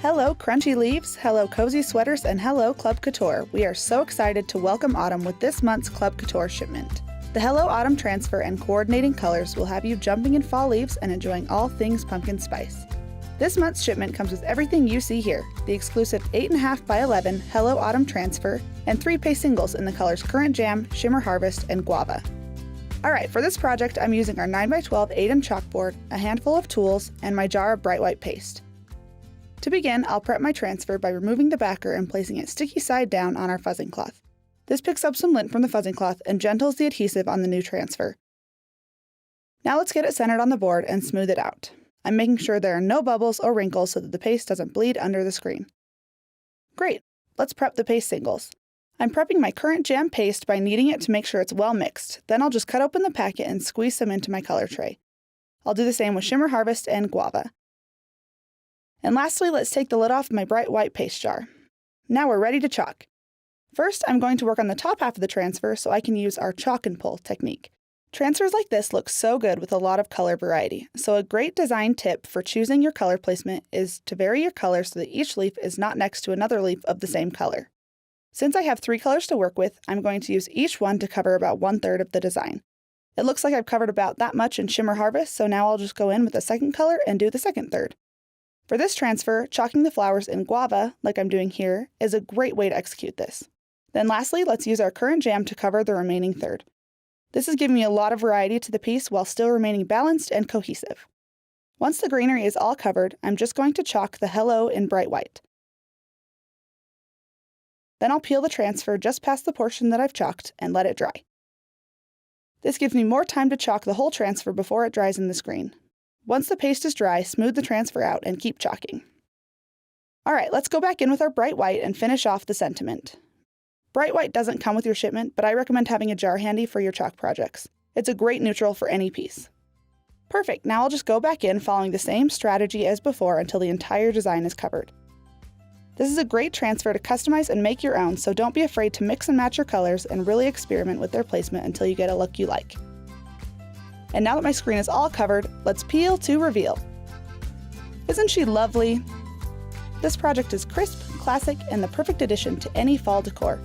Hello crunchy leaves, hello cozy sweaters, and hello Club Couture. We are so excited to welcome autumn with this month's Club Couture shipment. The Hello Autumn transfer and coordinating colors will have you jumping in fall leaves and enjoying all things pumpkin spice. This month's shipment comes with everything you see here, the exclusive 8.5 by 11 Hello Autumn transfer and 3 paste singles in the colors Currant Jam, Shimmer Harvest, and Guava. Alright, for this project I'm using our 9 by 12 8M chalkboard, a handful of tools, and my jar of bright white paste. To begin, I'll prep my transfer by removing the backer and placing it sticky side down on our fuzzing cloth. This picks up some lint from the fuzzing cloth and gentles the adhesive on the new transfer. Now let's get it centered on the board and smooth it out. I'm making sure there are no bubbles or wrinkles so that the paste doesn't bleed under the screen. Great, let's prep the paste singles. I'm prepping my Currant Jam paste by kneading it to make sure it's well mixed. Then I'll just cut open the packet and squeeze some into my color tray. I'll do the same with Shimmer Harvest and Guava. And lastly, let's take the lid off my bright white paste jar. Now we're ready to chalk. First, I'm going to work on the top half of the transfer so I can use our chalk and pull technique. Transfers like this look so good with a lot of color variety, so a great design tip for choosing your color placement is to vary your color so that each leaf is not next to another leaf of the same color. Since I have 3 colors to work with, I'm going to use each one to cover about 1/3 of the design. It looks like I've covered about that much in Shimmer Harvest, so now I'll just go in with the second color and do the second third. For this transfer, chalking the flowers in Guava, like I'm doing here, is a great way to execute this. Then lastly, let's use our Currant Jam to cover the remaining third. This is giving me a lot of variety to the piece while still remaining balanced and cohesive. Once the greenery is all covered, I'm just going to chalk the Hello in bright white. Then I'll peel the transfer just past the portion that I've chalked and let it dry. This gives me more time to chalk the whole transfer before it dries in the screen. Once the paste is dry, smooth the transfer out and keep chalking. Alright, let's go back in with our bright white and finish off the sentiment. Bright white doesn't come with your shipment, but I recommend having a jar handy for your chalk projects. It's a great neutral for any piece. Perfect, now I'll just go back in following the same strategy as before until the entire design is covered. This is a great transfer to customize and make your own, so don't be afraid to mix and match your colors and really experiment with their placement until you get a look you like. And now that my screen is all covered, let's peel to reveal. Isn't she lovely? This project is crisp, classic, and the perfect addition to any fall decor.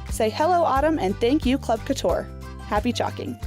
Say hello autumn and thank you Club Couture. Happy chalking!